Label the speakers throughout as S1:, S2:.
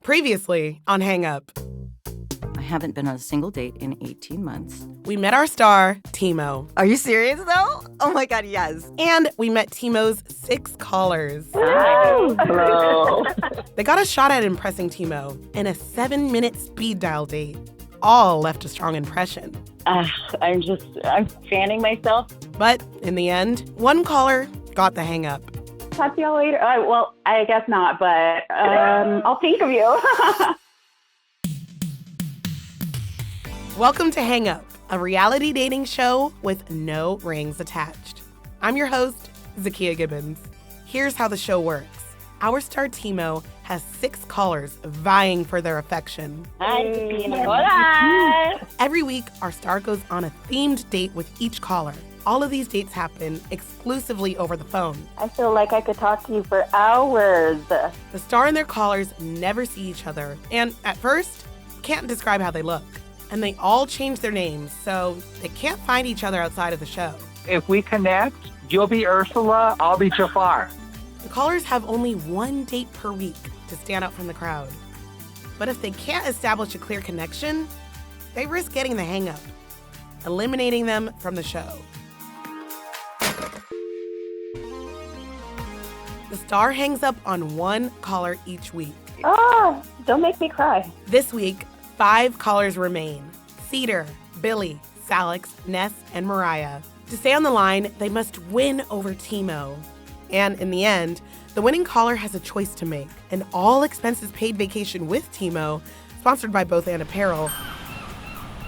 S1: Previously on Hang Up.
S2: I haven't been on a single date in 18 months.
S1: We met our star, Timo.
S2: Are you serious, though? Oh, my God, yes.
S1: And we met Timo's 6 callers.
S3: Hello.
S1: They got a shot at impressing Timo in a 7-minute speed dial date. All left a strong impression.
S3: I'm fanning myself.
S1: But in the end, one caller got the hang up.
S3: Talk to y'all later. Well, I guess not, but I'll think of you.
S1: Welcome to Hang Up, a reality dating show with no rings attached. I'm your host, Zakiya Gibbons. Here's how the show works. Our star Timo has 6 callers vying for their affection.
S3: Hi. Hola.
S1: Every week, our star goes on a themed date with each caller. All of these dates happen exclusively over the phone.
S3: I feel like I could talk to you for hours.
S1: The star and their callers never see each other, and at first, can't describe how they look. And they all change their names, so they can't find each other outside of the show.
S4: If we connect, you'll be Ursula, I'll be Jafar.
S1: The callers have only one date per week to stand out from the crowd. But if they can't establish a clear connection, they risk getting the hang up, eliminating them from the show. The star hangs up on one caller each week.
S3: Oh, don't make me cry.
S1: This week, 5 callers remain: Cedar, Billy, Salix, Ness, and Mariah. To stay on the line, they must win over Timo. And in the end, the winning caller has a choice to make: an all-expenses-paid vacation with Timo, sponsored by Both and Apparel,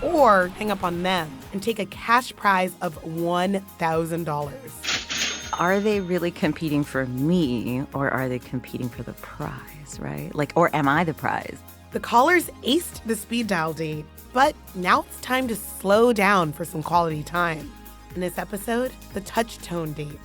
S1: or hang up on them and take a cash prize of $1,000.
S2: Are they really competing for me, or are they competing for the prize, right? Or am I the prize?
S1: The callers aced the speed dial date, but now it's time to slow down for some quality time. In this episode, the touch tone date.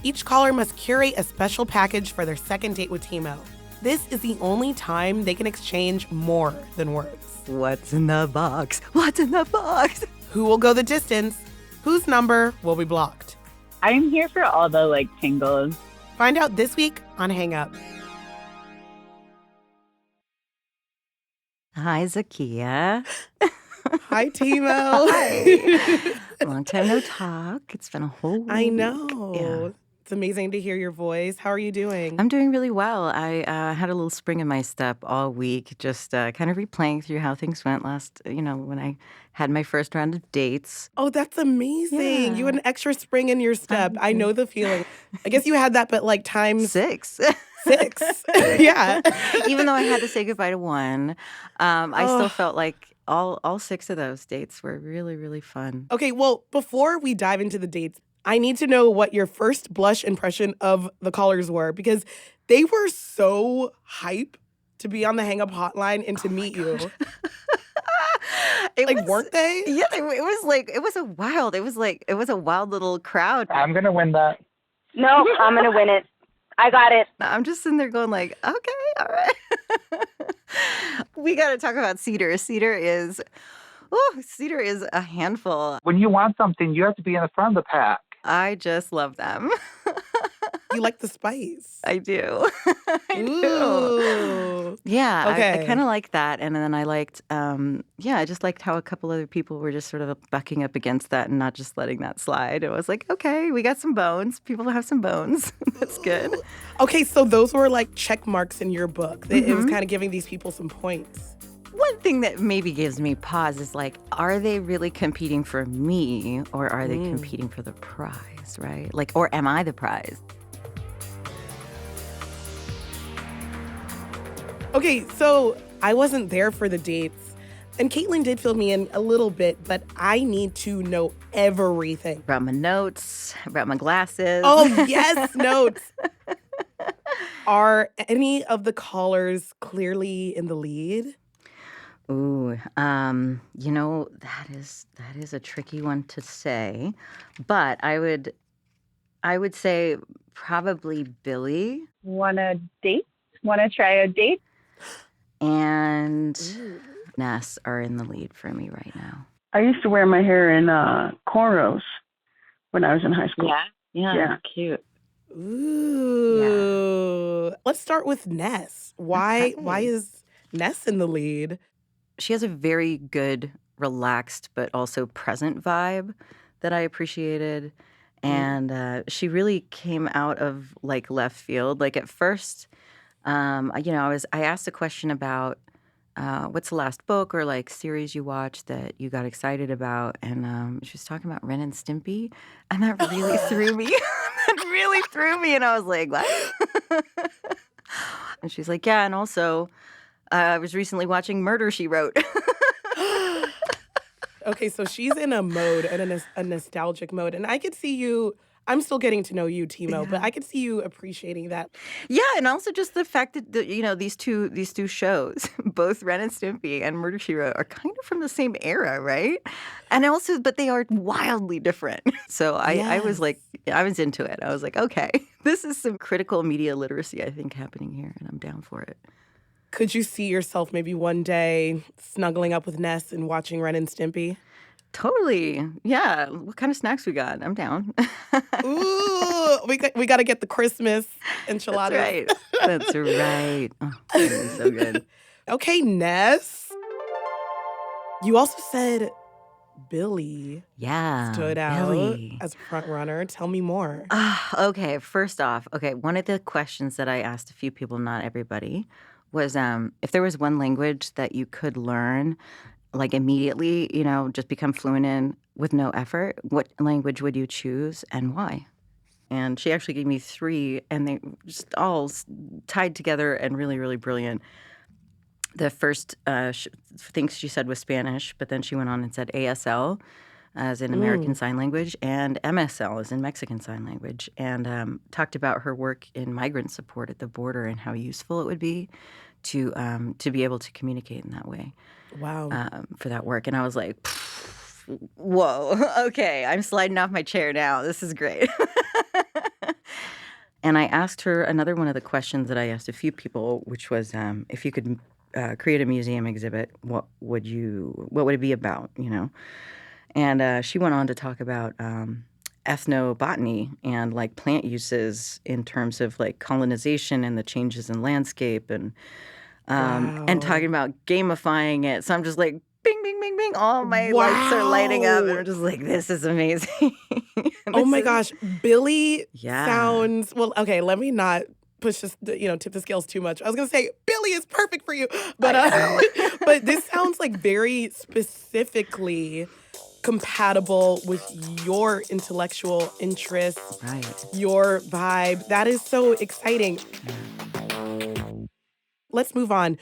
S1: Each caller must curate a special package for their second date with Timo. This is the only time they can exchange more than words.
S2: What's in the box? What's in the box?
S1: Who will go the distance? Whose number will be blocked?
S3: I'm here for all the tingles.
S1: Find out this week on Hang Up.
S2: Hi, Zakiya.
S1: Hi, Timo.
S2: Hi. Long time no talk. It's been a whole week.
S1: I know.
S2: Yeah.
S1: It's amazing to hear your voice. How are you doing?
S2: I'm doing really well. I had a little spring in my step all week, just kind of replaying through how things went last, when I had my first round of dates.
S1: Oh, that's amazing.
S2: Yeah.
S1: You had an extra spring in your step. I know the feeling. I guess you had that, but times
S2: 6.
S1: 6. Yeah.
S2: Even though I had to say goodbye to one, I still felt like all 6 of those dates were really, really fun.
S1: Okay, well, before we dive into the dates, I need to know what your first blush impression of the callers were, because they were so hype to be on the Hang Up hotline and to meet you. Weren't they?
S2: Yeah, it was a wild little crowd.
S4: I'm going to win that.
S3: No, I'm going to win it. I got it.
S2: I'm just sitting there going okay, all right. We got to talk about Cedar. Cedar is a handful.
S4: When you want something, you have to be in the front of the pack.
S2: I just love them.
S1: You like the spice.
S2: I do. I do.
S1: Ooh.
S2: Yeah,
S1: Okay.
S2: I kind of like that. And then I liked, I just liked how a couple other people were just sort of bucking up against that and not just letting that slide. It was okay, we got some bones. People have some bones. That's good.
S1: Okay, so those were check marks in your book. It was kind of giving these people some points.
S2: One thing that maybe gives me pause is are they really competing for me, or are they competing for the prize, right? Or am I the prize?
S1: Okay, so I wasn't there for the dates, and Caitlin did fill me in a little bit, but I need to know everything.
S2: Brought my notes, brought my glasses.
S1: Oh, yes, notes. Are any of the callers clearly in the lead?
S2: Ooh, that is a tricky one to say, but I would say probably Billy.
S3: Want a date? Want to try a date?
S2: And Ness are in the lead for me right now.
S5: I used to wear my hair in cornrows when I was in high school.
S3: Yeah. Cute.
S1: Ooh. Let's start with Ness. Why is Ness in the lead.
S2: She has a very good, relaxed, but also present vibe that I appreciated. And she really came out of like left field. Like at first, I asked a question about what's the last book or like series you watched that you got excited about, and she was talking about Ren and Stimpy, and that really threw me. That really threw me, and I was like, "What?" And she's like, "Yeah, and also, I was recently watching Murder, She Wrote."
S1: Okay, so she's in a mode, and a nostalgic mode. And I could see you, I'm still getting to know you, Timo, but I could see you appreciating that.
S2: Yeah, and also just the fact that these two shows, both Ren and Stimpy and Murder She Wrote, are kind of from the same era, right? And also, but they are wildly different. So I was like, I was into it. I was like, okay, this is some critical media literacy, I think, happening here, and I'm down for it.
S1: Could you see yourself maybe one day snuggling up with Ness and watching Ren and Stimpy?
S2: Totally. Yeah. What kind of snacks we got? I'm down.
S1: Ooh, we got to get the Christmas
S2: That's
S1: enchiladas.
S2: right. That's right. Oh, that'd be so good.
S1: Okay, Ness. You also said Billy
S2: Yeah.
S1: stood out
S2: Billy.
S1: as a front runner. Tell me more.
S2: Okay, first off, one of the questions that I asked a few people, not everybody, was if there was one language that you could learn, like immediately, just become fluent in with no effort, what language would you choose and why? And she actually gave me three, and they just all tied together and really, really brilliant. The first thing she said was Spanish, but then she went on and said ASL, as in American Sign Language, and MSL, as in Mexican Sign Language, and talked about her work in migrant support at the border and how useful it would be to be able to communicate in that way.
S1: Wow.
S2: For that work. And I was like, whoa, okay, I'm sliding off my chair now. This is great. And I asked her another one of the questions that I asked a few people, which was if you could create a museum exhibit, what would it be about, And she went on to talk about ethnobotany and like plant uses in terms of like colonization and the changes in landscape and talking about gamifying it. So I'm just like, bing, bing, bing, bing. All my lights are lighting up. And I'm just like, this is amazing.
S1: Oh my gosh. Billy
S2: Yeah.
S1: sounds, well, okay, let me not push this, tip the scales too much. I was going to say, Billy is perfect for you. But, but this sounds like very specifically compatible with your intellectual interests,
S2: Right.
S1: your vibe. That is so exciting. Let's move on.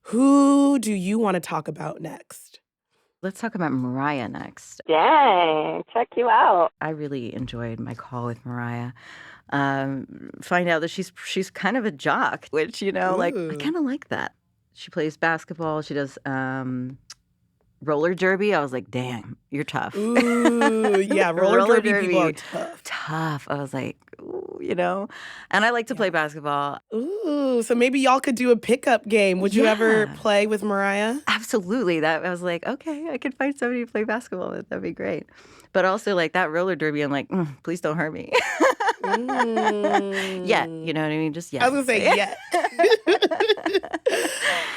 S1: Who do you want to talk about next?
S2: Let's talk about Mariah next.
S3: Yay, check you out.
S2: I really enjoyed my call with Mariah. Find out that she's kind of a jock, which, like, I
S1: Ooh.
S2: kind of like that. She plays basketball. She does roller derby. I was like, damn, you're tough.
S1: Ooh, yeah, roller derby people are tough.
S2: Tough. I was like, ooh, And I like to play basketball.
S1: Ooh, so maybe y'all could do a pickup game. Would you ever
S2: Yeah.
S1: play with Mariah?
S2: Absolutely. That I was like, okay, I could find somebody to play basketball with. That'd be great. But also like that roller derby, I'm like, please don't hurt me. Yet, you know what I mean? Just yet.
S1: I was gonna say yeah.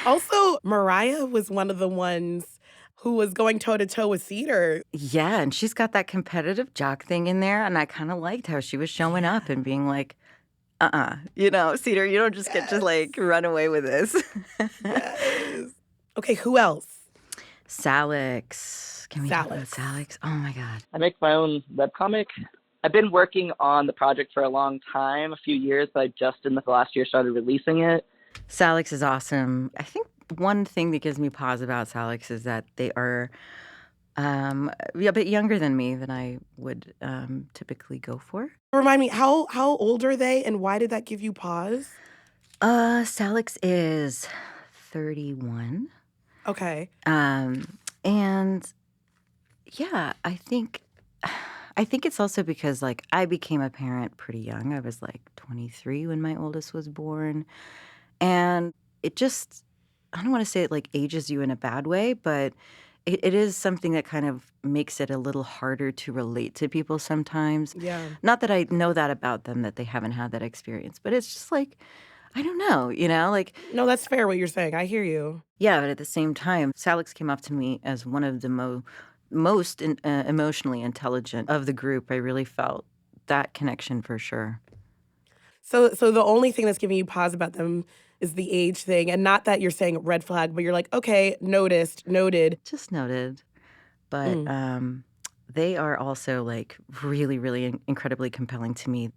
S1: Also, Mariah was one of the ones who was going toe to toe with Cedar.
S2: Yeah, and she's got that competitive jock thing in there, and I kind of liked how she was showing up and being like, Cedar, you don't just get to like run away with this.
S1: Yes. Okay, who else?
S2: Salix. Can we talk about
S1: Salix.
S2: Salix? Oh my God.
S4: I make my own webcomic. I've been working on the project for a long time, a few years, but I just in the last year started releasing it.
S2: Salix is awesome. I think one thing that gives me pause about Salix is that they are a bit younger than me than I would typically go for.
S1: Remind me, how old are they and why did that give you pause?
S2: Salix is 31.
S1: Okay.
S2: And yeah, I think it's also because like I became a parent pretty young. I was like 23 when my oldest was born. And it just, I don't want to say it like ages you in a bad way, but it is something that kind of makes it a little harder to relate to people sometimes.
S1: Yeah.
S2: Not that I know that about them, that they haven't had that experience, but it's just like, I don't know, like,
S1: No, that's fair what you're saying. I hear you.
S2: yeah, but at the same time, Salix came off to me as one of the most emotionally intelligent of the group. I really felt that connection for sure.
S1: So the only thing that's giving you pause about them is the age thing, and not that you're saying red flag, but you're like, okay, noticed, noted.
S2: Just noted. But
S1: Mm.
S2: they are also like really, really incredibly compelling to me.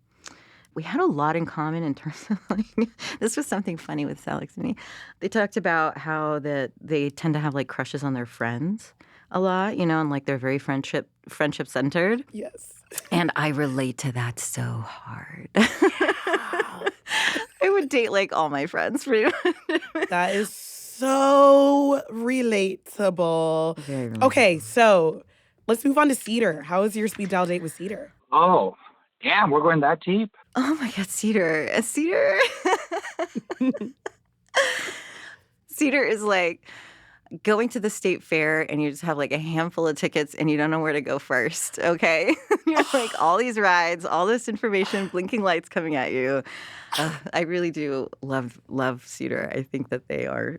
S2: We had a lot in common in terms of like, this was something funny with Alex and me. They talked about how that they tend to have like crushes on their friends a lot, and like they're very friendship centered.
S1: Yes.
S2: And I relate to that so hard.
S1: Wow.
S2: I would date like all my friends pretty much.
S1: That is so relatable.
S2: Very
S1: Okay,
S2: relatable.
S1: so let's move on to Cedar. How was your speed dial date with Cedar?
S4: Oh, damn, we're going that deep?
S2: Oh my God, Cedar. Cedar. Cedar is like going to the state fair and you just have like a handful of tickets and you don't know where to go first, okay? You're like all these rides, all this information, blinking lights coming at you. I really do love Cedar. I think that they are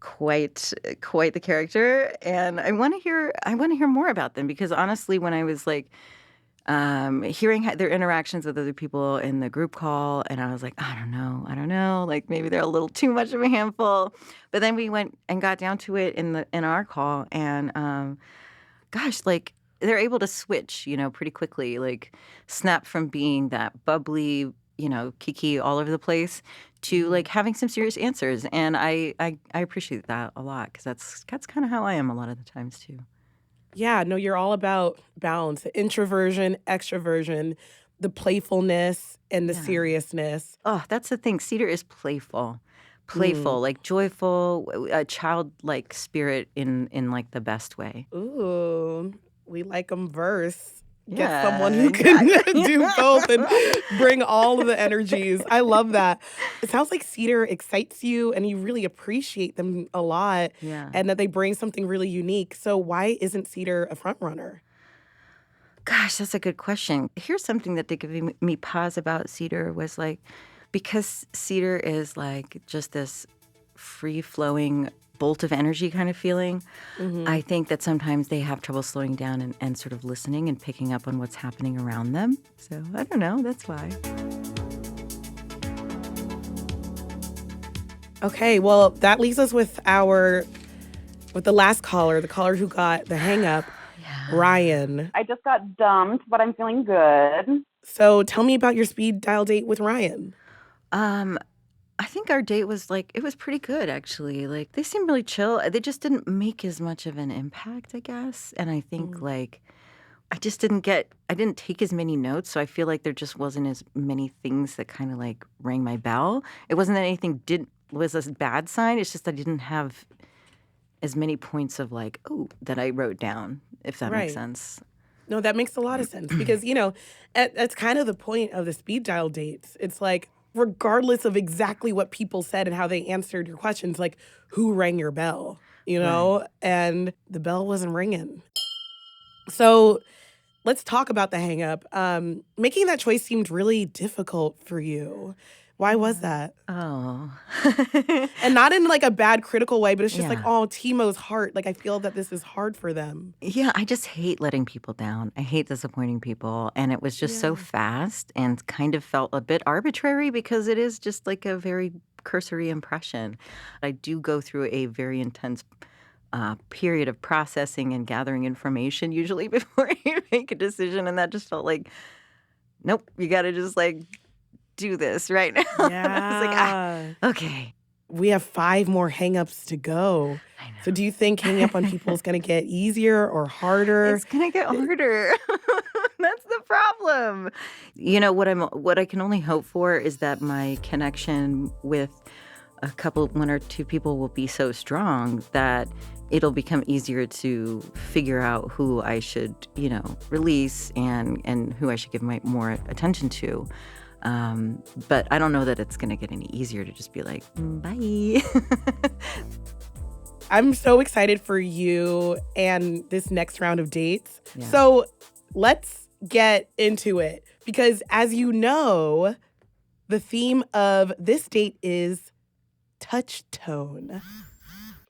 S2: quite the character, and I want to hear more about them because honestly, when I was like hearing their interactions with other people in the group call, and I was like, I don't know, like maybe they're a little too much of a handful. But then we went and got down to it in our call, and gosh, like they're able to switch, pretty quickly, like snap from being that bubbly, kiki all over the place to like having some serious answers, and I appreciate that a lot because that's kind of how I am a lot of the times too.
S1: Yeah, no, you're all about balance, the introversion, extroversion, the playfulness, and the
S2: Yeah.
S1: seriousness.
S2: Oh, that's the thing. Cedar is playful,
S1: Mm.
S2: like joyful, a childlike spirit in like the best way.
S1: Ooh, we like them verse. Get someone
S2: Yeah,
S1: who can
S2: exactly.
S1: do both and bring all of the energies. I love that. It sounds like Cedar excites you and you really appreciate them a lot
S2: Yeah.
S1: and that they bring something really unique. So why isn't Cedar a front runner?
S2: Gosh, that's a good question. Here's something that did give me pause about Cedar was like, because Cedar is like just this free-flowing bolt of energy kind of feeling, I think that sometimes they have trouble slowing down and sort of listening and picking up on what's happening around them. So I don't know, that's why.
S1: Okay, well, that leaves us with the last caller, the caller who got the hang up, Ryan.
S3: I just got dumped, but I'm feeling good.
S1: So tell me about your speed dial date with Ryan.
S2: I think our date was like, it was pretty good actually. Like they seemed really chill. They just didn't make as much of an impact, I guess. And I think like I didn't take as many notes, so I feel like there just wasn't as many things that kind of like rang my bell. It wasn't that anything was a bad sign. It's just I didn't have as many points of like, oh, that I wrote down, if that makes
S1: Right.
S2: sense.
S1: No, that makes a lot of sense because, that's kind of the point of the speed dial dates. It's like, regardless of exactly what people said and how they answered your questions, like, who rang your bell,
S2: Right.
S1: And the bell wasn't ringing. So let's talk about the hang up. Making that choice seemed really difficult for you. Why was that?
S2: Oh.
S1: And not in like a bad critical way, but it's just like,
S2: Yeah.
S1: oh, Timo's heart. Like, I feel that this is hard for them.
S2: Yeah, I just hate letting people down. I hate disappointing people. And it was just so
S1: Yeah.
S2: fast and kind of felt a bit arbitrary because it is just like a very cursory impression. I do go through a very intense period of processing and gathering information usually before you make a decision. And that just felt like, nope, you got to just like do this right now. I was like,
S1: Yeah.
S2: okay.
S1: We have 5 more hang-ups to go.
S2: I know.
S1: So do you think hanging up on people is going to get easier or harder?
S2: It's gonna get harder. That's the problem. What I can only hope for is that my connection with one or two people will be so strong that it'll become easier to figure out who I should, release and who I should give my more attention to. But I don't know that it's gonna get any easier to just be like, bye.
S1: I'm so excited for you and this next round of dates.
S2: Yeah.
S1: So let's get into it because as you know, The theme of this date is touch tone.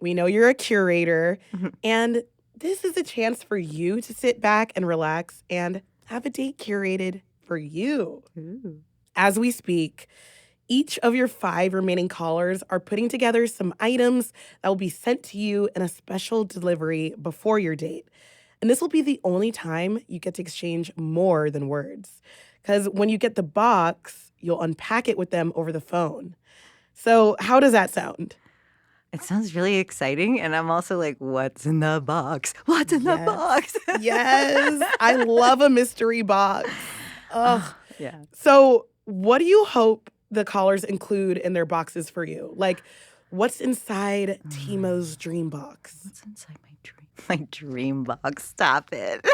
S1: We know you're a curator, and this is a chance for you to sit back and relax and have a date curated for you.
S2: Ooh.
S1: As we speak, each of your 5 remaining callers are putting together some items that will be sent to you in a special delivery before your date. And this will be the only time you get to exchange more than words. Because when you get the box, you'll unpack it with them over the phone. So, how does that sound?
S2: It sounds really exciting. And I'm also like, what's in the box? What's in the
S1: Yes.
S2: box?
S1: Yes, I love a mystery box. Ugh.
S2: Yeah.
S1: So, what do you hope the callers include in their boxes for you? Like, what's inside Timo's dream box?
S2: What's inside my dream? My dream box. Stop it.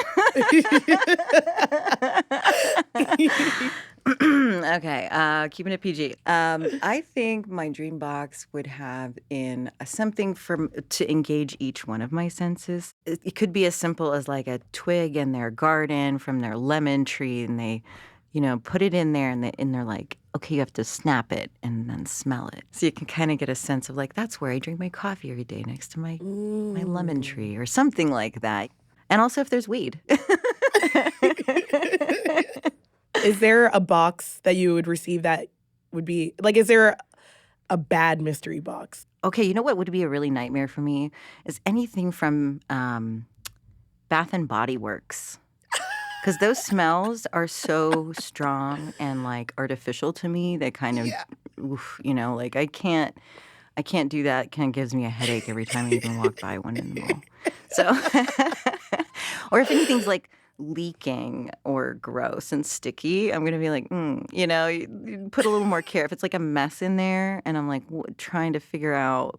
S2: Okay, keeping it PG. I think my dream box would have in something to engage each one of my senses. It could be as simple as like a twig in their garden from their lemon tree, and they, put it in there, and they're like, okay, you have to snap it and then smell it, so you can kind of get a sense of like that's where I drink my coffee every day next to my lemon tree or something like that. And also if there's weed.
S1: Is there a box that you would receive that would be like, is there a bad mystery box?
S2: Okay, you know what would be a really nightmare for me is anything from Bath and Body Works. Because those smells are so strong and like artificial to me. They kind of, like I can't do that. It kind of gives me a headache every time I even walk by one in the mall. So, or if anything's like leaking or gross and sticky, I'm gonna be like, you put a little more care. If it's like a mess in there, and I'm like trying to figure out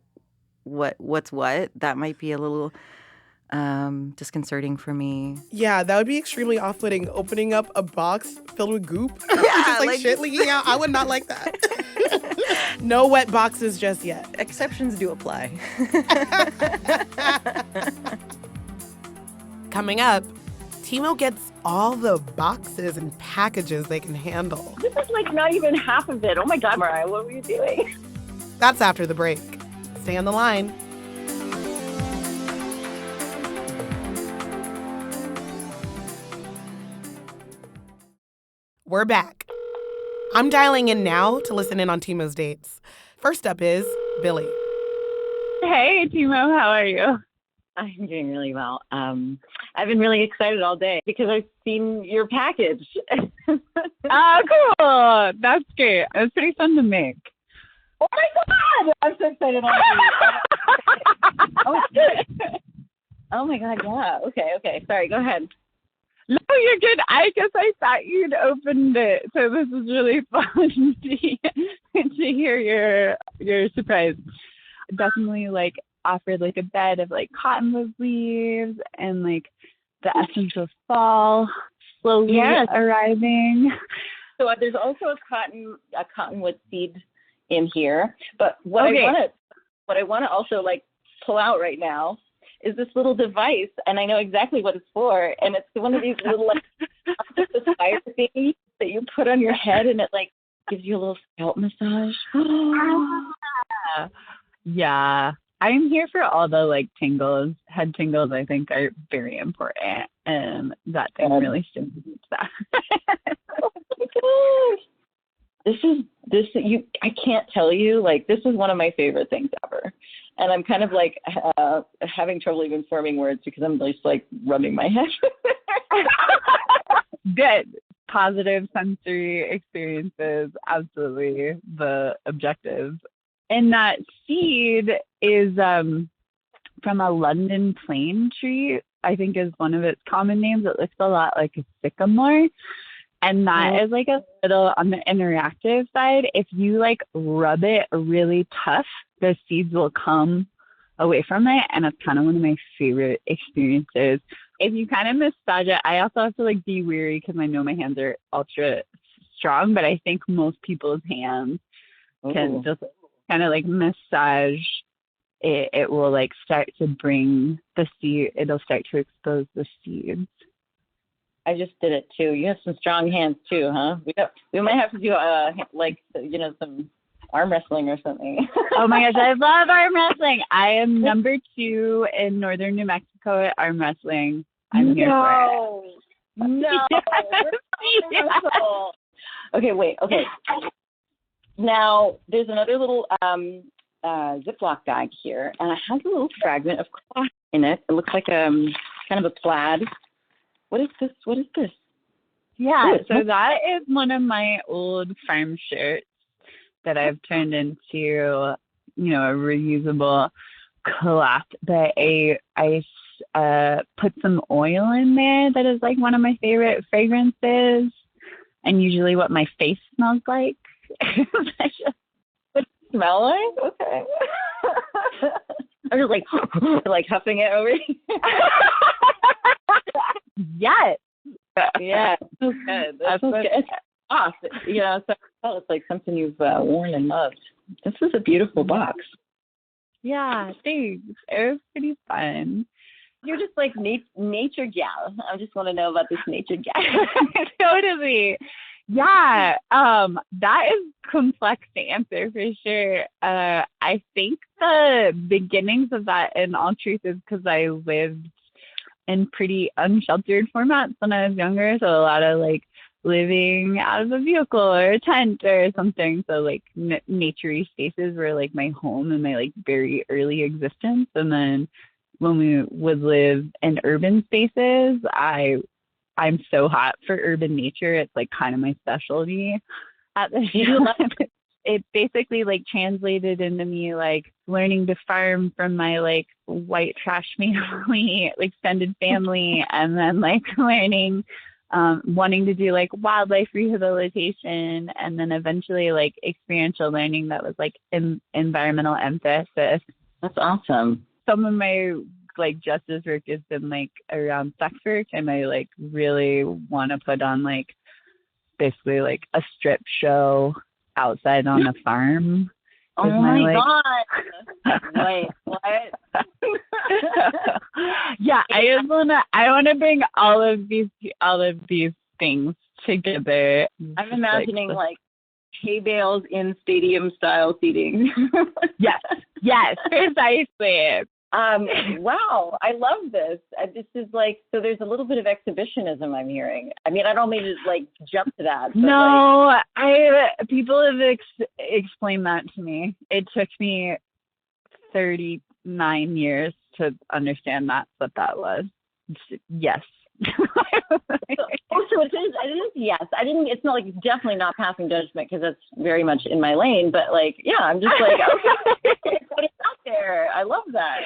S2: what's what, that might be a little disconcerting for me.
S1: Yeah, that would be extremely off-putting. Opening up a box filled with goop,
S2: Yeah,
S1: just like shit leaking out. I would not like that. No wet boxes just yet.
S2: Exceptions do apply.
S1: Coming up, Timo gets all the boxes and packages they can handle.
S3: This is like not even half of it. Oh my God, Mariah, what were you doing?
S1: That's after the break. Stay on the line. We're back. I'm dialing in now to listen in on Timo's dates. First up is Billy.
S3: Hey, Timo, how are you?
S6: I'm doing really well. I've been really excited all day because I've seen your package.
S3: Oh, cool. That's great. It was pretty fun to make.
S6: Oh my God! I'm so excited already. Oh, good. Oh my God, yeah. Okay. Sorry, go ahead.
S3: No, you're good. I guess I thought you'd opened it, so this is really fun to hear your surprise. Definitely like offered like a bed of like cottonwood leaves and like the essence of fall slowly arriving.
S6: So there's also a cottonwood seed in here, but what I want to also like pull out right now is this little device, and I know exactly what it's for, and it's one of these little like fire thingies that you put on your head, and it like gives you a little scalp massage.
S3: Yeah, I'm here for all the like tingles. Head tingles, I think, are very important, and that thing really stimulates that.
S6: Oh my gosh. I can't tell you, like, this is one of my favorite things ever. And I'm kind of like having trouble even forming words because I'm just like rubbing my head.
S3: Good. Positive sensory experiences, absolutely the objective. And that seed is from a London plane tree, I think is one of its common names. It looks a lot like a sycamore. And that is like a little on the interactive side. If you like rub it really tough, the seeds will come away from it. And it's kind of one of my favorite experiences. If you kind of massage it, I also have to like be weary because I know my hands are ultra strong, but I think most people's hands can just kind of like massage it. It will like start to bring the seed, it'll start to expose the seeds.
S6: I just did it too. You have some strong hands too, huh? We might have to do some arm wrestling or something.
S3: Oh my gosh, I love arm wrestling. I am number 2 in northern New Mexico at arm wrestling. I'm here for it.
S6: No. Okay, wait. Okay. Now there's another little Ziploc bag here, and it has a little fragment of cloth in it. It looks like kind of a plaid. What is this?
S3: Yeah, so that is one of my old farm shirts that I've turned into, a reusable cloth. But I put some oil in there that is like one of my favorite fragrances, and usually what my face smells like.
S6: What it smell like? Okay. I'm just like huffing it over here.
S3: Yes.
S6: Yeah, that's good. That's good. Off, so it's like something you've worn and loved. This is a beautiful box.
S3: Yeah, thanks. It was pretty fun.
S6: You're just like nature gal. I just want to know about this nature gal.
S3: Totally. Yeah. That is complex to answer for sure. I think the beginnings of that, in all truth, is because I lived in pretty unsheltered formats when I was younger. So a lot of like living out of a vehicle or a tent or something. So like naturey spaces were like my home in my like very early existence. And then when we would live in urban spaces, I'm so hot for urban nature. It's like kind of my specialty at the time. It basically like translated into me like learning to farm from my like white trash family, extended family, and then like learning, wanting to do like wildlife rehabilitation, and then eventually like experiential learning that was like environmental emphasis.
S6: That's awesome.
S3: Some of my like justice work has been like around sex work, and I like really want to put on like basically like a strip show outside on a farm.
S6: Oh my God. Wait, what?
S3: Yeah, I wanna bring all of these things together.
S6: I'm imagining like hay bales in stadium style seating.
S3: Yes, precisely.
S6: Wow, I love this. This is like, so there's a little bit of exhibitionism I'm hearing. I mean, I don't mean to like jump to that.
S3: No, people have explained that to me. It took me 39 years to understand what that was. Yes.
S6: So it is, yes. It's not like, definitely not passing judgment, because that's very much in my lane, but like, yeah, I'm just like, okay, put it out there. I love that.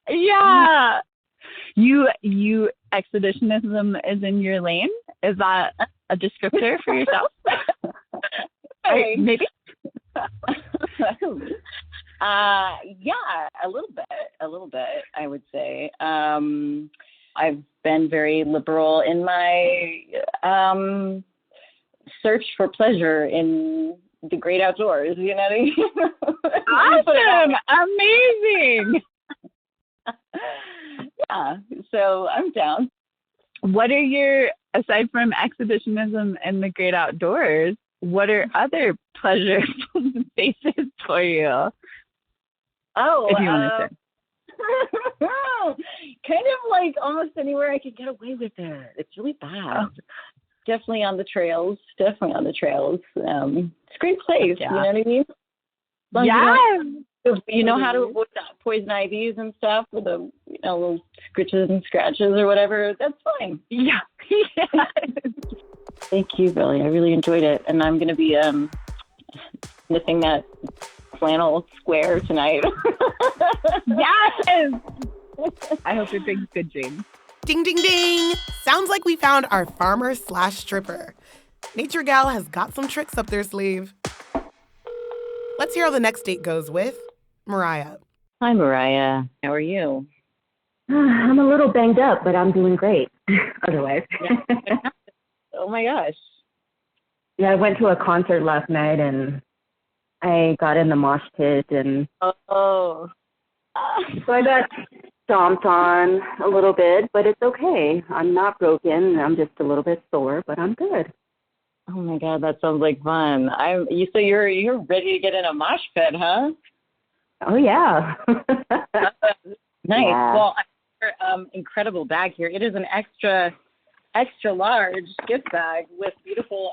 S3: Yeah. You exhibitionism is in your lane? Is that a descriptor for yourself? Maybe?
S6: Yeah, a little bit, I would say. I've been very liberal in my search for pleasure in the great outdoors, you know what I mean?
S3: Awesome! Amazing!
S6: Yeah, so I'm down.
S3: What are aside from exhibitionism and the great outdoors, what are other pleasure spaces for you?
S6: Oh,
S3: if you want to say.
S6: Kind of like almost anywhere I could get away with it. It's really bad. Definitely on the trails. It's a great place.
S3: Yeah.
S6: You know what I mean?
S3: Yeah.
S6: You know how to avoid poison ivies and stuff with the little scritches and scratches or whatever. That's fine.
S3: Yeah.
S6: Thank you, Billy. I really enjoyed it, and I'm going to be sniffing that flannel square tonight.
S3: Yes. I hope it brings good dreams.
S1: Ding, ding, ding. Sounds like we found our farmer/stripper. Nature Gal has got some tricks up their sleeve. Let's hear how the next date goes with Mariah.
S6: Hi, Mariah. How are you?
S7: I'm a little banged up, but I'm doing great. Otherwise.
S6: Oh my gosh.
S7: Yeah, I went to a concert last night and I got in the mosh pit, and
S6: so
S7: stomped on a little bit, but it's okay. I'm not broken. I'm just a little bit sore, but I'm good.
S6: Oh my God, that sounds like fun. So you're ready to get in a mosh pit, huh?
S7: Oh yeah.
S6: Nice.
S7: Yeah.
S6: Well, I have your incredible bag here. It is an extra large gift bag with beautiful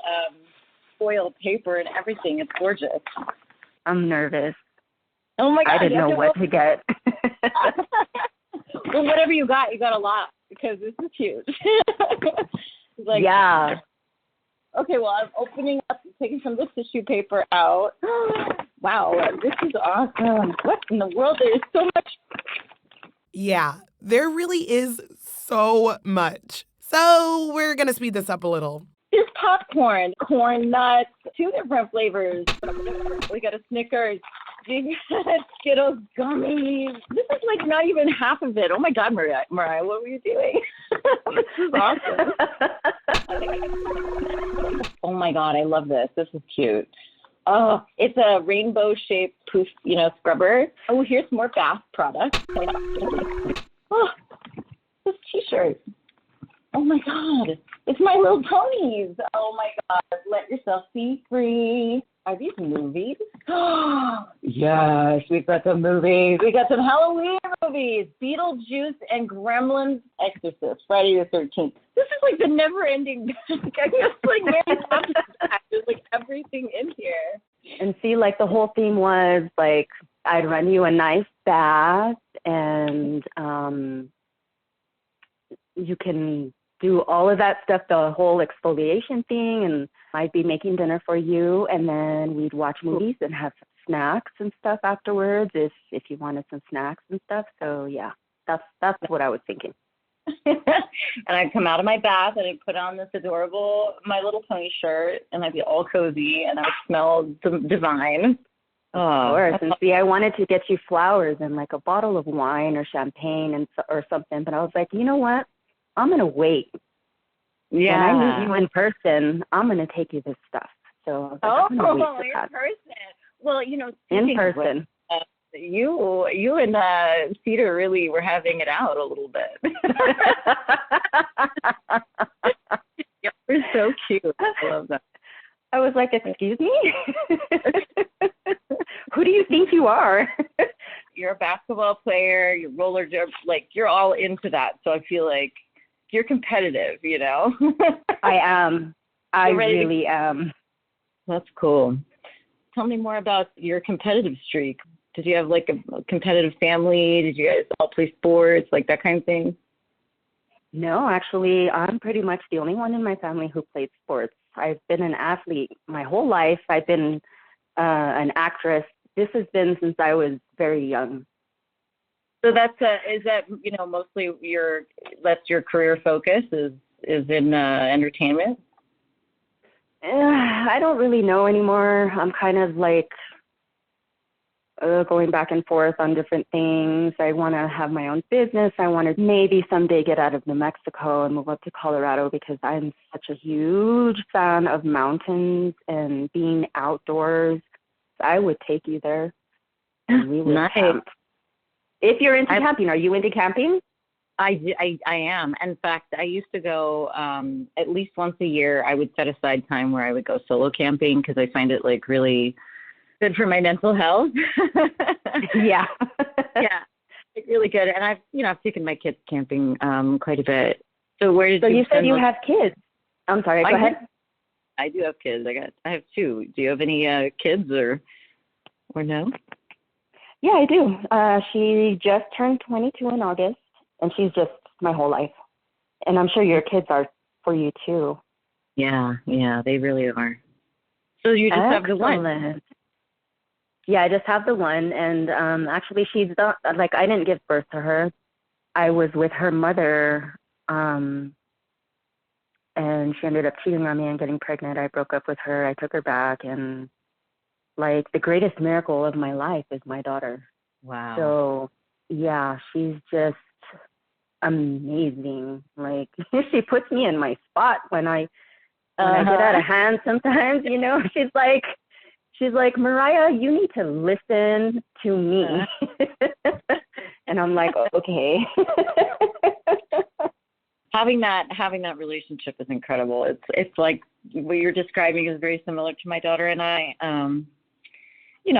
S6: foil paper and everything. It's gorgeous.
S7: I'm nervous.
S6: Oh my God!
S7: I didn't know what to get.
S6: Well, whatever you got a lot because this is huge. Like,
S7: yeah.
S6: Okay, well, I'm opening up, taking some of the tissue paper out. Wow, this is awesome. What in the world? There's so much.
S1: Yeah, there really is so much. So we're going to speed this up a little.
S6: There's popcorn, corn nuts, 2 different flavors. We got a Snickers. We got Skittles gummies. This is like not even half of it. Oh my God, Mariah, what were you doing? This is awesome. Oh my God, I love this. This is cute. Oh, it's a rainbow-shaped poof, scrubber. Oh, here's more bath products. Oh, this T-shirt. Oh my God, it's My Little Ponies. Oh my God, let yourself be free. Are these movies? Yes, we've got some movies. We got some Halloween movies. Beetlejuice and Gremlins Exorcist, Friday the 13th. This is like the never-ending. I guess like Mary Poppins. There's like everything in here.
S7: And see, like the whole theme was like I'd run you a nice bath, and you can do all of that stuff, the whole exfoliation thing, and I'd be making dinner for you, and then we'd watch movies and have snacks and stuff afterwards if you wanted some snacks and stuff. So yeah, that's what I was thinking.
S6: And I'd come out of my bath and I'd put on this adorable My Little Pony shirt, and I'd be all cozy and I would smell divine.
S7: Oh, of course. And see, I wanted to get you flowers and like a bottle of wine or champagne or something, but I was like, you know what? I'm going to wait.
S6: Yeah.
S7: When I meet you in person, I'm going to take you this stuff. So I'm gonna wait for
S6: in
S7: that.
S6: person. Well,
S7: In person.
S6: You and Cedar really were having it out a little bit. You're so cute. I love that.
S7: I was like, excuse me? Who do you think you are?
S6: You're a basketball player, you're roller derby, like you're all into that. So I feel like you're competitive,
S7: I am. I really am.
S6: That's cool. Tell me more about your competitive streak. Did you have like a competitive family? Did you guys all play sports, like that kind of thing?
S7: No, actually, I'm pretty much the only one in my family who played sports. I've been an athlete my whole life. I've been an actress. This has been since I was very young.
S6: So is that mostly that's your career focus is in entertainment?
S7: I don't really know anymore. I'm kind of like going back and forth on different things. I want to have my own business. I want to maybe someday get out of New Mexico and move up to Colorado because I'm such a huge fan of mountains and being outdoors. I would take you there. And we would camp. If you're into camping, are you into camping?
S6: I am. In fact, I used to go at least once a year. I would set aside time where I would go solo camping because I find it like really good for my mental health.
S7: Yeah.
S6: Yeah, it's really good. And I've taken my kids camping quite a bit. So
S7: you said you have kids. I'm sorry. Go ahead.
S6: I do have kids. I have 2. Do you have any kids or no?
S7: Yeah, I do. She just turned 22 in August, and she's just my whole life. And I'm sure your kids are for you too.
S6: Yeah, they really are. So you just have the one.
S7: Yeah, I just have the one, and actually, she's not like I didn't give birth to her. I was with her mother, and she ended up cheating on me and getting pregnant. I broke up with her. I took her back, and like the greatest miracle of my life is my daughter.
S6: Wow.
S7: So yeah, she's just amazing. Like she puts me in my spot when I get out of hand sometimes. She's like, Mariah, you need to listen to me. And And I'm like, okay.
S6: Having that relationship is incredible. It's like what you're describing is very similar to my daughter and I.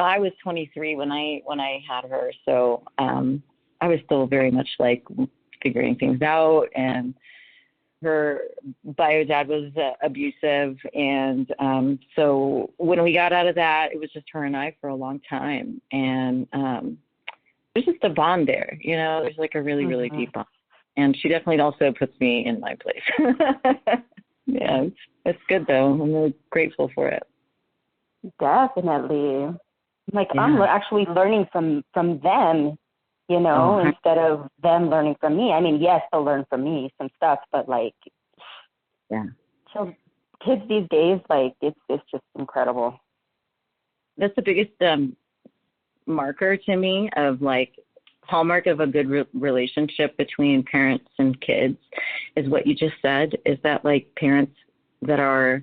S6: I was 23 when I had her, so I was still very much like figuring things out, and her bio dad was abusive, and so when we got out of that, it was just her and I for a long time, and there's just a bond there, there's like a really, really deep bond. And she definitely also puts me in my place. Yeah, it's good though. I'm really grateful for it.
S7: Definitely. Like, yeah. I'm actually learning from them, instead of them learning from me. I mean, yes, they'll learn from me some stuff, but like,
S6: yeah.
S7: So kids these days, like, it's just incredible.
S6: That's the biggest marker to me of like, hallmark of a good relationship between parents and kids is what you just said, is that like parents that are,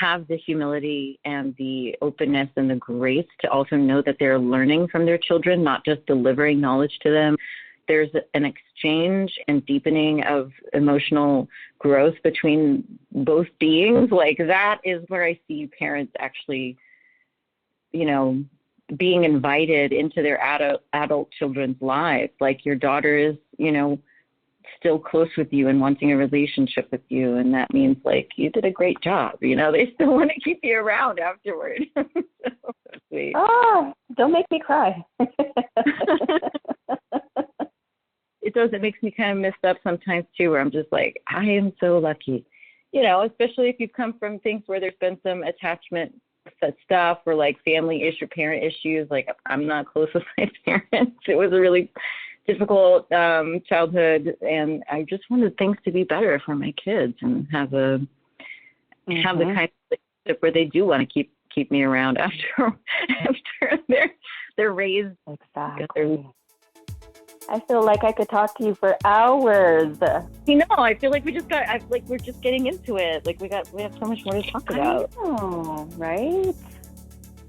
S6: have the humility and the openness and the grace to also know that they're learning from their children, not just delivering knowledge to them. There's an exchange and deepening of emotional growth between both beings. Like that is where I see parents actually, being invited into their adult children's lives. Like your daughter is, still close with you and wanting a relationship with you. And that means like, you did a great job. They still want to keep you around afterward. So sweet.
S7: Oh, don't make me cry.
S6: It does. It makes me kind of messed up sometimes too, where I'm just like, I am so lucky, especially if you've come from things where there's been some attachment stuff or like family issue, parent issues. Like I'm not close with my parents. It was a really difficult childhood, and I just wanted things to be better for my kids and have the kind of relationship where they do want to keep me around after they're raised.
S7: Exactly. I feel like I could talk to you for hours.
S6: I feel like we're just getting into it. Like we have so much more to talk about.
S7: I know, right?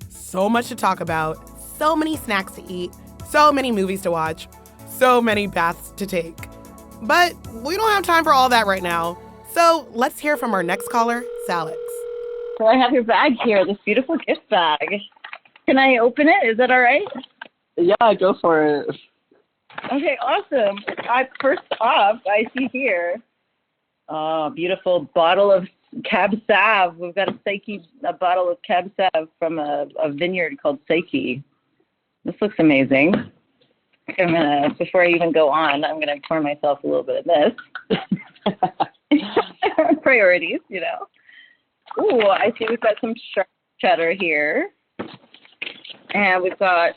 S1: So much to talk about, so many snacks to eat, so many movies to watch, so many baths to take. But we don't have time for all that right now. So let's hear from our next caller, Salix.
S6: So I have your bag here, this beautiful gift bag. Can I open it? Is that all right?
S4: Yeah, go for it.
S6: Okay, awesome. First off, I see here a beautiful bottle of Cab Sav. We've got a bottle of Cab Sav from a vineyard called Psyche. This looks amazing. Before I even go on, I'm gonna pour myself a little bit of this. Priorities, Ooh, I see we've got some sharp cheddar here, and we've got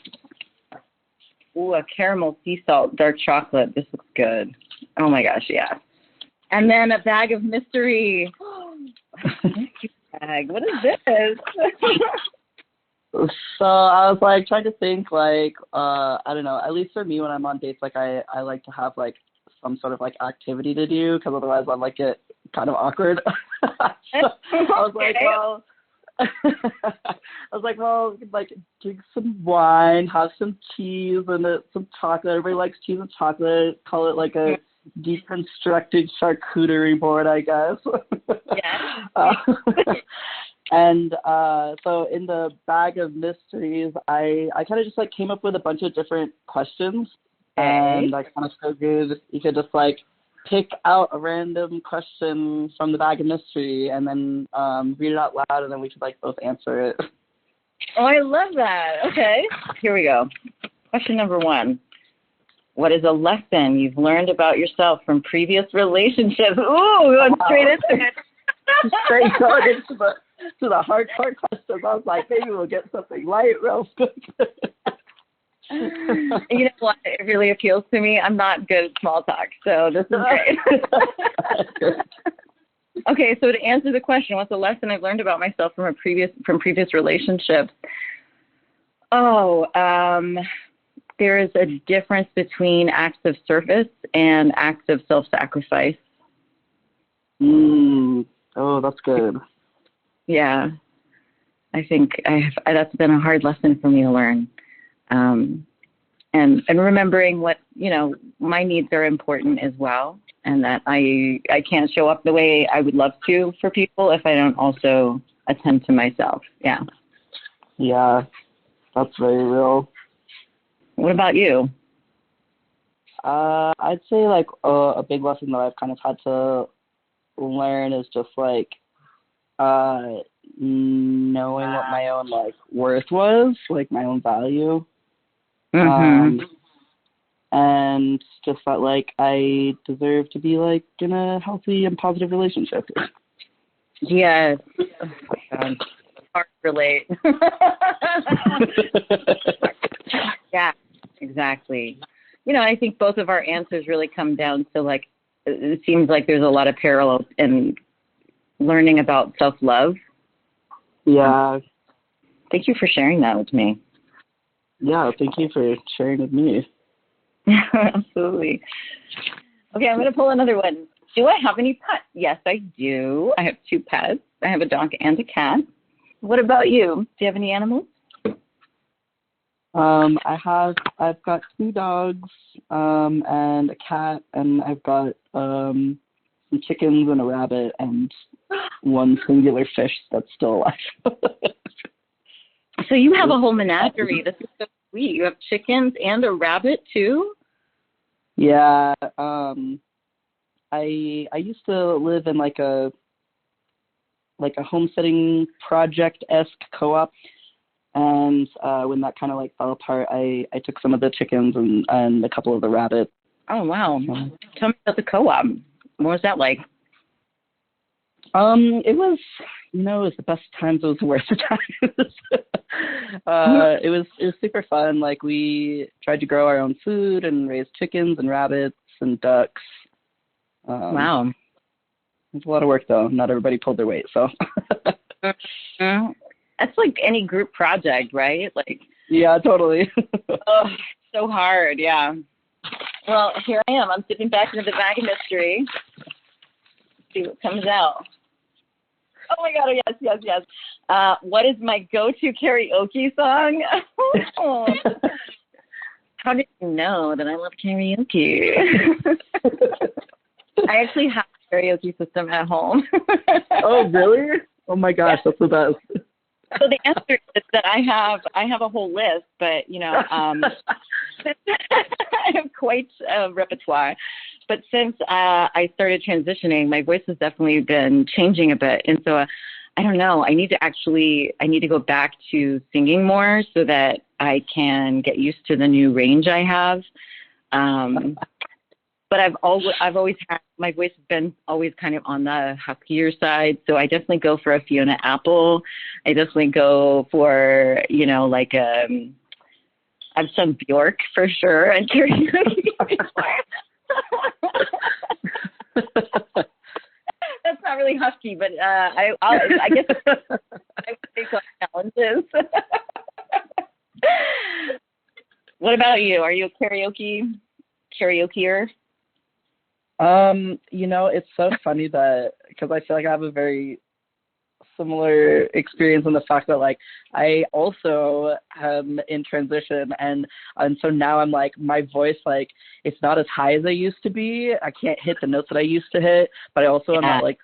S6: a caramel sea salt dark chocolate. This looks good. Oh my gosh, yeah. And then a bag of mystery. Bag. What is this?
S4: So I was like trying to think I don't know, at least for me when I'm on dates, like I like to have like some sort of like activity to do, because otherwise I like it kind of awkward. So I was like, well, like drink some wine, have some cheese and some chocolate. Everybody likes cheese and chocolate. Call it like a deconstructed charcuterie board, I guess.
S6: Yeah.
S4: And so in the bag of mysteries, I kind of just like came up with a bunch of different questions, and I kind of figured you could just like pick out a random question from the bag of mystery and then read it out loud, and then we could like both answer it.
S6: Oh, I love that. Okay, here we go. Question number 1. What is a lesson you've learned about yourself from previous relationships? Ooh, we're going straight into it.
S4: Straight going into the hardcore questions. I was like, maybe we'll get something light real quick.
S6: You know what? It really appeals to me. I'm not good at small talk, so this is great. Okay, so to answer the question, what's a lesson I've learned about myself from previous relationships? There is a difference between acts of service and acts of self-sacrifice.
S4: Oh, that's good.
S6: Yeah, I think that's been a hard lesson for me to learn. and remembering what, my needs are important as well. And that I can't show up the way I would love to for people if I don't also attend to myself. Yeah.
S4: Yeah, that's very real.
S6: What about you?
S4: I'd say like a big lesson that I've kind of had to learn is just like knowing what my own like worth was, like my own value. And just that like I deserve to be like in a healthy and positive relationship.
S6: Yes. Hard to relate. Yeah, exactly. I think both of our answers really come down to like, it seems like there's a lot of parallels in learning about self-love.
S4: Yeah.
S6: Thank you for sharing that with me.
S4: Yeah, thank you for sharing with me.
S6: Absolutely. Okay, I'm going to pull another one. Do I have any pets? Yes, I do. I have 2 pets. I have a dog and a cat. What about you? Do you have any animals?
S4: I've got 2 dogs, and a cat, and I've got some chickens and a rabbit and 1 singular fish that's still alive.
S6: So you have a whole menagerie. This is so sweet. You have chickens and a rabbit too?
S4: Yeah. I used to live in like a homesteading project-esque co-op. And when that kind of like fell apart, I took some of the chickens and a couple of the rabbits.
S6: Oh, wow. Tell me about the co-op. What was that like?
S4: It was, it was the best times. It was the worst times. It was super fun. Like we tried to grow our own food and raise chickens and rabbits and ducks.
S6: Wow.
S4: It's a lot of work though. Not everybody pulled their weight, so.
S6: That's like any group project, right? Like.
S4: Yeah, totally.
S6: Oh, so hard. Yeah. Well, here I am. I'm sitting back into the bag of mystery. See what comes out. Oh my God! Yes. What is my go-to karaoke song? Oh. How did you know that I love karaoke? I actually have a karaoke system at home.
S4: Oh, really? Oh my gosh, that's the best.
S6: So the answer is that I have a whole list, but I have quite a repertoire. But since I started transitioning, my voice has definitely been changing a bit, and so I don't know. I need to go back to singing more so that I can get used to the new range I have. But I've always had, my voice has been always kind of on the huskier side. So I definitely go for a Fiona Apple. I definitely go for, I've sung Bjork for sure and karaoke. That's not really husky, but I guess I would take on challenges. What about you? Are you a karaokeer?
S4: It's so funny that, because I feel like I have a very similar experience in the fact that like I also am in transition and so now I'm like my voice, like it's not as high as I used to be. I can't hit the notes that I used to hit, but I also am not like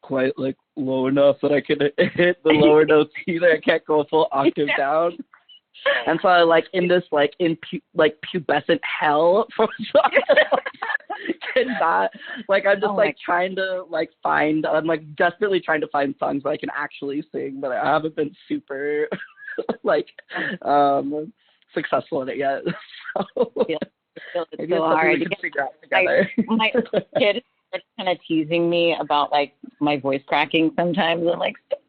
S4: quite like low enough that I can hit the lower notes either. I can't go a full octave down. And so I like in this like pubescent hell for cannot, like I'm just trying to like I'm like desperately trying to find songs that I can actually sing, but I haven't been super successful in it yet. So
S6: it's so hard.
S4: We can figure out together.
S6: My kid is kind of teasing me about like my voice cracking sometimes. I'm like, stop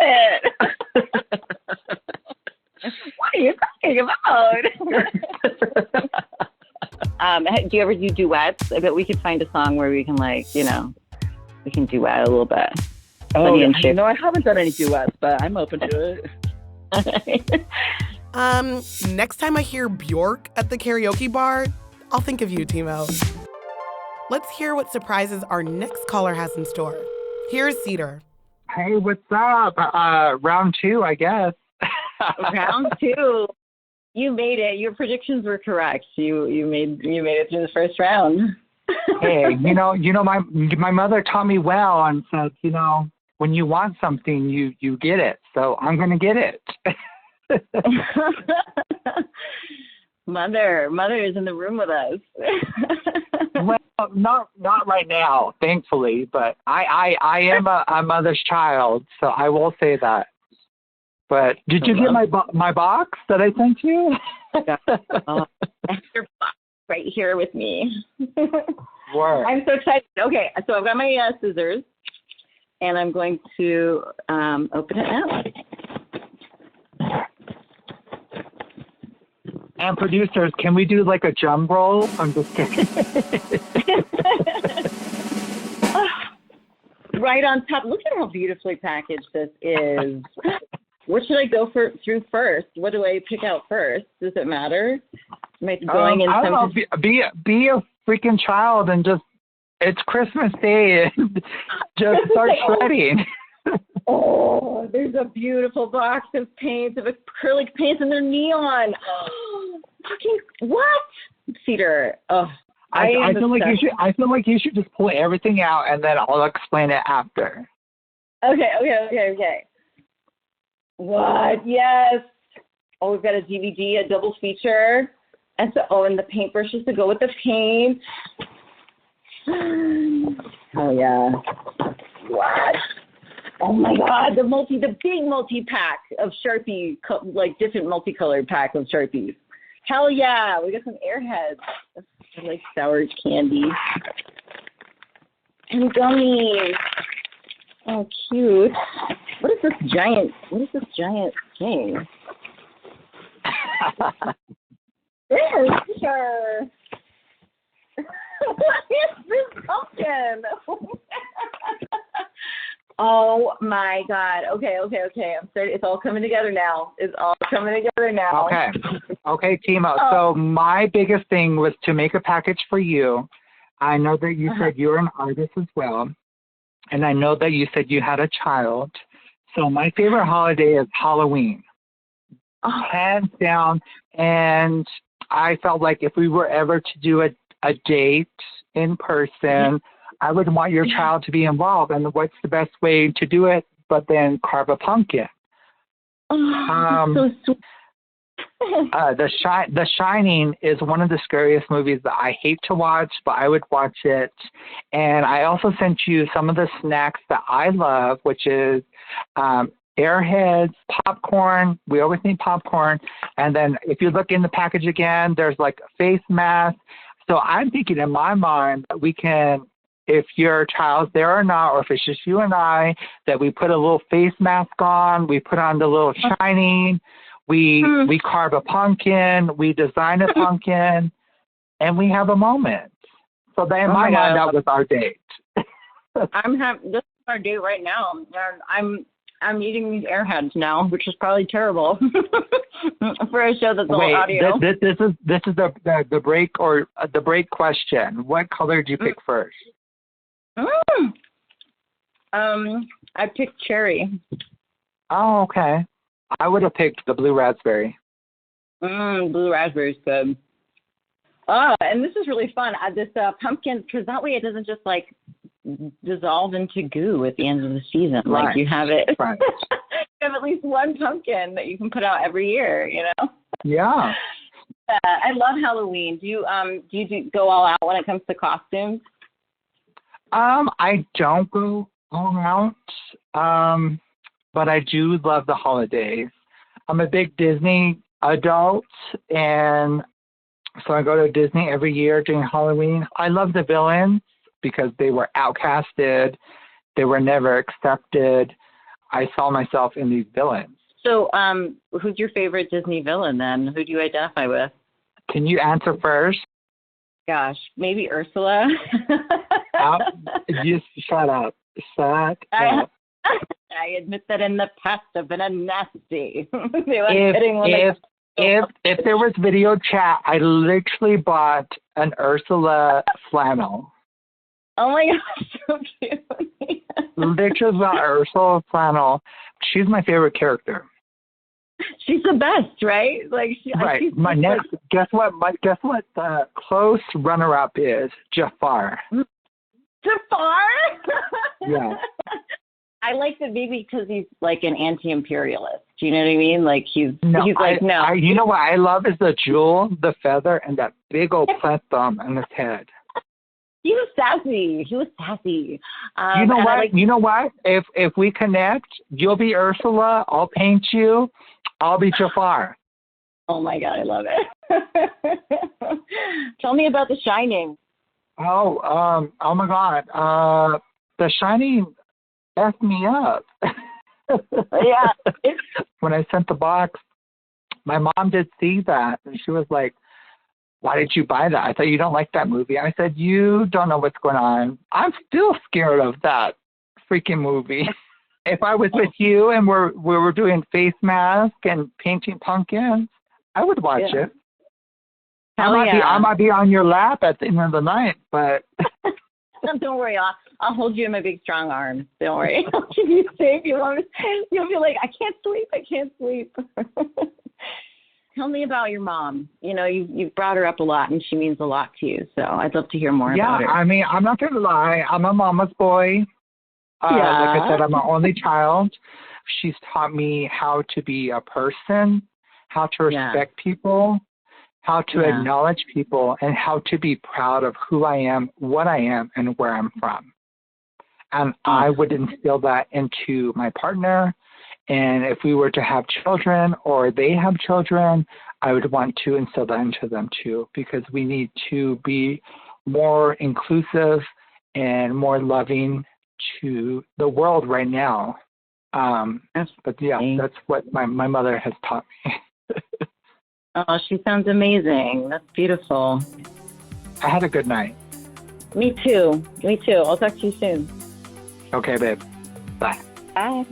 S6: it. What are you talking about? Do you ever do duets? I bet we could find a song where we can we can duet a little bit.
S4: Oh, I haven't done any duets, but I'm open to it.
S1: Next time I hear Bjork at the karaoke bar, I'll think of you, Timo. Let's hear what surprises our next caller has in store. Here's Cedar.
S8: Hey, what's up? Round 2, I guess.
S6: Round 2. You made it. Your predictions were correct. You made it through the first round.
S8: Hey, my mother taught me well and said, when you want something, you get it. So I'm going to get it.
S6: Mother is in the room with us.
S8: Well, not right now, thankfully, but I am a mother's child, so I will say that. But did you get my box that I sent you?
S6: Your box right here with me.
S8: Word.
S6: I'm so excited. Okay, so I've got my scissors, and I'm going to open it now.
S8: And producers, can we do like a drum roll? I'm just kidding.
S6: Right on top. Look at how beautifully packaged this is. What should I go through first? What do I pick out first? Does it matter? Am I going in
S8: I don't know. Be a freaking child and just, it's Christmas Day and just start shredding.
S6: Oh, there's a beautiful box of paints, of acrylic paints, and they're neon. Fucking what? Cedar. Oh,
S8: I feel like you should. I feel like you should just pull everything out and then I'll explain it after.
S6: Okay. What? Yes. Oh, we've got a DVD, a double feature, and and the paintbrushes to go with the paint. Oh yeah. What? Oh my God, the big multi-pack of Sharpie, like different multicolored pack of Sharpies. Hell yeah, we got some Airheads. I like sour candy. And gummies. Oh, cute. What is this giant thing? Sure. What is this pumpkin? Oh my God. Okay. I'm sorry. It's all coming together now.
S8: Okay, Timo.
S6: Oh.
S8: So my biggest thing was to make a package for you. I know that you said you're an artist as well. And I know that you said you had a child. So my favorite holiday is Halloween.
S6: Oh.
S8: Hands down. And I felt like if we were ever to do a date in person, I would want your child to be involved. And what's the best way to do it but then carve a pumpkin?
S6: So sweet.
S8: The Shining is one of the scariest movies that I hate to watch, but I would watch it. And I also sent you some of the snacks that I love, which is Airheads, popcorn. We always need popcorn. And then if you look in the package again, there's like a face mask. So I'm thinking in my mind that we can, if your child's there or not, or if it's just you and I, that we put a little face mask on, we put on the little Shining, we carve a pumpkin, we design a pumpkin, and we have a moment. So that in my mind, that was our date.
S6: This is our date right now. I'm eating these Airheads now, which is probably terrible for a show that's all audio.
S8: This is the break or the break question. What color did you pick first?
S6: I picked cherry.
S8: Oh, okay. I would have picked the blue raspberry.
S6: Blue raspberry is good. Oh, and this is really fun. This pumpkin, because that way it doesn't just like dissolve into goo at the end of the season.
S8: Right.
S6: Like you have it.
S8: Right.
S6: You have at least one pumpkin that you can put out every year. You know.
S8: Yeah.
S6: I love Halloween. Do you go all out when it comes to costumes?
S8: I don't go all out, but I do love the holidays. I'm a big Disney adult, and so I go to Disney every year during Halloween. I love the villains because they were outcasted. They were never accepted. I saw myself in these villains.
S6: So who's your favorite Disney villain then? Who do you identify with?
S8: Can you answer first?
S6: Gosh, maybe Ursula.
S8: Just shut up. Shut up.
S6: I admit that in the past I've been a nasty.
S8: If there was video chat, I literally bought an Ursula flannel.
S6: Oh my gosh, so cute.
S8: Literally bought Ursula flannel. She's my favorite character.
S6: She's the best, right? Like,
S8: Right.
S6: she's
S8: My
S6: just
S8: next, guess what? The close runner-up is Jafar.
S6: Jafar?
S8: Yeah.
S6: I like the baby because he's like an anti-imperialist. Do you know what I mean? Like he's
S8: No,
S6: like, no.
S8: you know what I love is the jewel, the feather, and that big old plant thumb in his head.
S6: He was sassy.
S8: You know what? You know what? If we connect, you'll be Ursula. I'll paint you. I'll be Jafar.
S6: Oh my God, I love it. Tell me about The Shining.
S8: Oh my God. The Shining effed me up.
S6: Yeah.
S8: When I sent the box, my mom did see that, and she was like, "Why did you buy that?" I said, "You don't like that movie." I said, "You don't know what's going on." I'm still scared of that freaking movie. If I was with you and we were doing face mask and painting pumpkins, I would watch it. I might be on your lap at the end of the night, but
S6: don't worry. I'll hold you in my big strong arms. Don't worry. I'll keep you safe. You'll be like, I can't sleep. Tell me about your mom. You know, you've brought her up a lot, and she means a lot to you. So I'd love to hear more about her.
S8: Yeah, I mean, I'm not going to lie. I'm a mama's boy. Like I said, I'm an only child. She's taught me how to be a person, how to respect people, how to acknowledge people, and how to be proud of who I am, what I am, and where I'm from. And I would instill that into my partner. And if we were to have children or they have children, I would want to instill that into them too, because we need to be more inclusive and more loving to the world right now. But yeah, that's what my mother has taught me.
S6: Oh, she sounds amazing. That's beautiful.
S8: I had a good night.
S6: Me too. I'll talk to you soon.
S8: Okay, babe. Bye.
S6: Bye.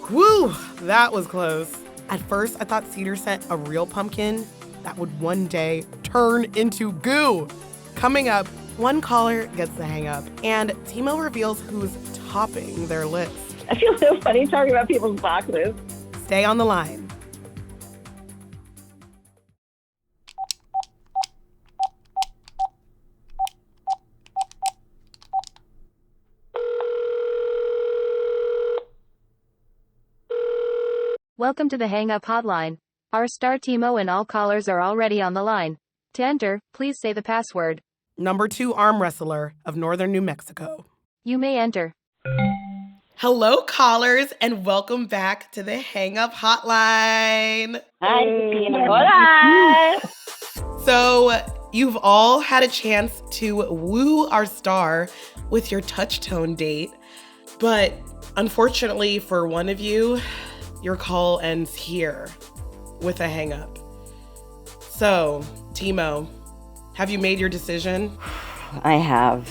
S1: Woo, that was close. At first, I thought Cedar sent a real pumpkin that would one day turn into goo. Coming up, one caller gets the hang up, and Timo reveals who's topping their list.
S6: I feel so funny talking about people's boxes.
S1: Stay on the line.
S9: Welcome to the Hang Up Hotline. Our star Timo and all callers are already on the line. To enter, please say the password.
S1: Number 2 arm wrestler of northern New Mexico.
S9: You may enter.
S1: Hello, callers, and welcome back to the Hang Up Hotline.
S6: Hi.
S1: Hola. So, you've all had a chance to woo our star with your touch tone date, but unfortunately for one of you, your call ends here with a hang up. So, Timo, have you made your decision?
S2: I have.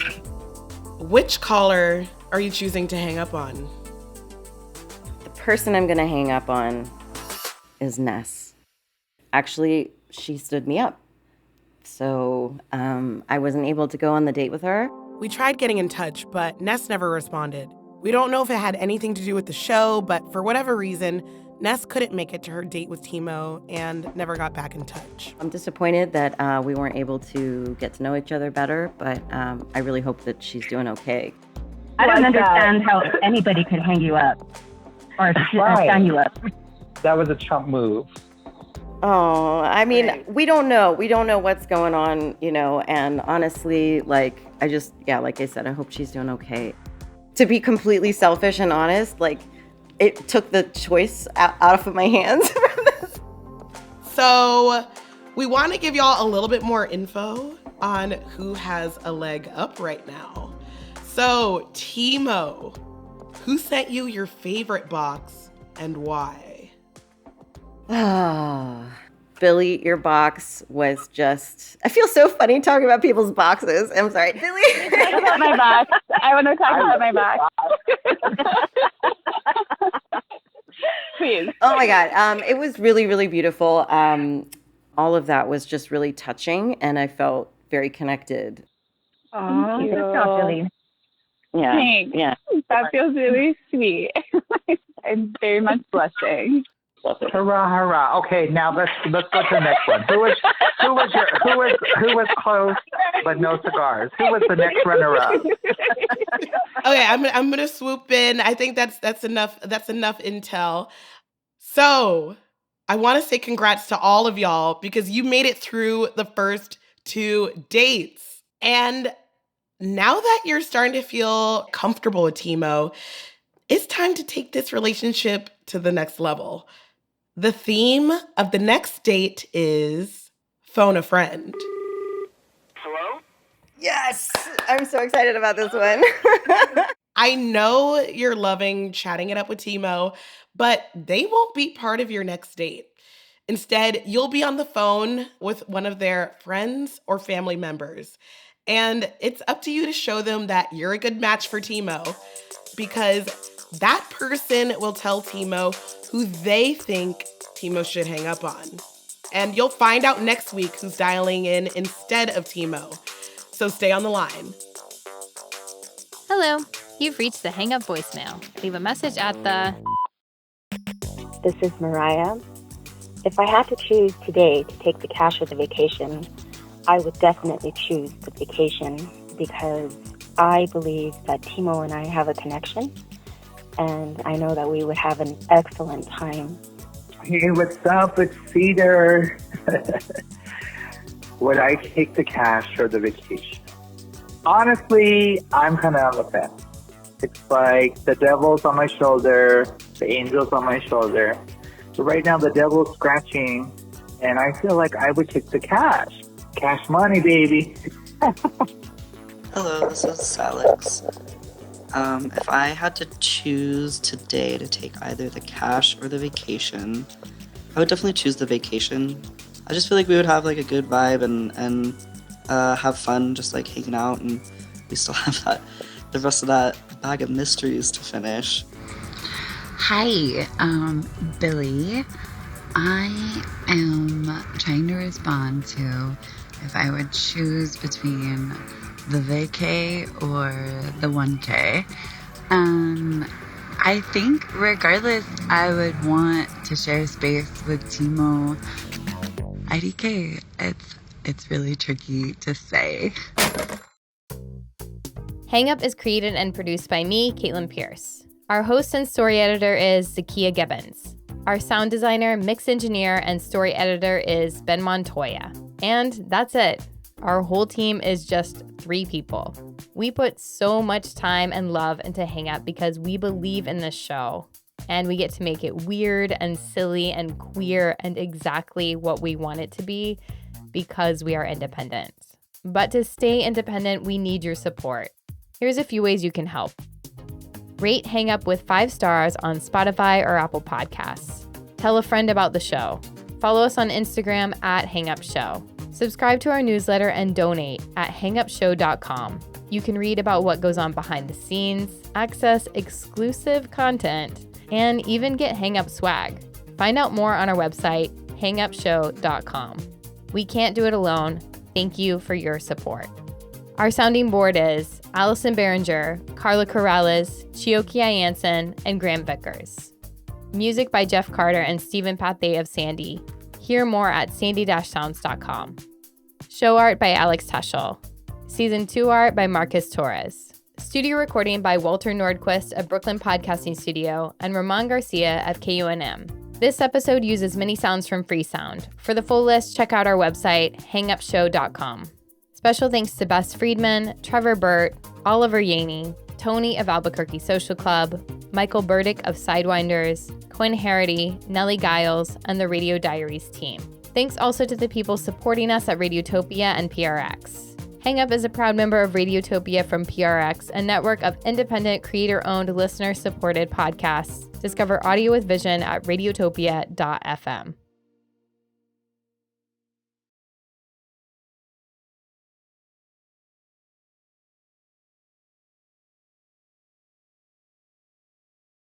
S1: Which caller are you choosing to hang up on?
S2: The person I'm going to hang up on is Ness. Actually, she stood me up. So I wasn't able to go on the date with her.
S1: We tried getting in touch, but Ness never responded. We don't know if it had anything to do with the show, but for whatever reason, Ness couldn't make it to her date with Timo and never got back in touch.
S2: I'm disappointed that we weren't able to get to know each other better, but I really hope that she's doing okay.
S7: I don't understand how anybody could hang you up or stand you up.
S8: That was a Trump move.
S2: Oh, I mean, we don't know. We don't know what's going on, you know, and honestly, like I said, I hope she's doing okay. To be completely selfish and honest, like, it took the choice out of my hands.
S1: So we want to give y'all a little bit more info on who has a leg up right now. So, Timo, who sent you your favorite box and why?
S2: Billy, your box was just... I feel so funny talking about people's boxes. I'm sorry. Billy.
S3: Talk about my box. I want to talk about my box. Please.
S2: Oh my God. It was really, really beautiful. All of that was just really touching, and I felt very connected.
S7: Oh, good job, Billy.
S2: Yeah.
S3: Thanks.
S2: Yeah.
S3: That feels really sweet. I'm very much blushing.
S4: That's it.
S8: Hurrah, hurrah. Okay, now let's go to the next one. Who was close but no cigars? Who was the next runner-up?
S1: Okay, I'm gonna swoop in. I think that's enough. That's enough intel. So I want to say congrats to all of y'all because you made it through the first 2 dates. And now that you're starting to feel comfortable with Timo, it's time to take this relationship to the next level. The theme of the next date is phone a friend.
S10: Hello?
S2: Yes, I'm so excited about this one.
S1: I know you're loving chatting it up with Timo, but they won't be part of your next date. Instead, you'll be on the phone with one of their friends or family members. And it's up to you to show them that you're a good match for Timo because that person will tell Timo who they think Timo should hang up on. And you'll find out next week who's dialing in instead of Timo. So stay on the line.
S9: Hello, you've reached the Hang Up voicemail. Leave a message at the...
S7: This is Mariah. If I had to choose today to take the cash or the vacation, I would definitely choose the vacation because I believe that Timo and I have a connection, and I know that we would have an excellent time.
S8: Hey, what's up? It's Cedar. Would I take the cash or the vacation? Honestly, I'm kind of on the fence. It's like the devil's on my shoulder, the angel's on my shoulder. So right now the devil's scratching, and I feel like I would take the cash. Cash money, baby.
S11: Hello, this is Alex. If I had to choose today to take either the cash or the vacation, I would definitely choose the vacation. I just feel like we would have like a good vibe and have fun just like hanging out, and we still have the rest of that bag of mysteries to finish.
S12: Hi, Billy. I am trying to respond to if I would choose between the vacay or the 1K. I think regardless, I would want to share space with Timo. IDK, it's really tricky to say.
S9: Hang Up is created and produced by me, Caitlin Pierce. Our host and story editor is Zakiya Gibbons. Our sound designer, mix engineer, and story editor is Ben Montoya. And that's it. Our whole team is just 3 people. We put so much time and love into Hang Up because we believe in this show. And we get to make it weird and silly and queer and exactly what we want it to be because we are independent. But to stay independent, we need your support. Here's a few ways you can help. Rate Hang Up with 5 stars on Spotify or Apple Podcasts. Tell a friend about the show. Follow us on Instagram at HangUpShow. Subscribe to our newsletter and donate at hangupshow.com. You can read about what goes on behind the scenes, access exclusive content, and even get Hang Up swag. Find out more on our website, hangupshow.com. We can't do it alone. Thank you for your support. Our sounding board is Allison Behringer, Carla Corrales, Chiokia Jansen, and Graham Vickers. Music by Jeff Carter and Stephen Pathé of Sandy. Hear more at sandy-sounds.com. Show art by Alex Teschel. Season 2 art by Marcus Torres. Studio recording by Walter Nordquist of Brooklyn Podcasting Studio and Ramon Garcia of KUNM. This episode uses many sounds from Freesound. For the full list, check out our website, hangupshow.com. Special thanks to Bess Friedman, Trevor Burt, Oliver Yaney, Tony of Albuquerque Social Club, Michael Burdick of Sidewinders, Quinn Harity, Nellie Giles, and the Radio Diaries team. Thanks also to the people supporting us at Radiotopia and PRX. Hang Up is a proud member of Radiotopia from PRX, a network of independent, creator-owned, listener-supported podcasts. Discover audio with vision at radiotopia.fm.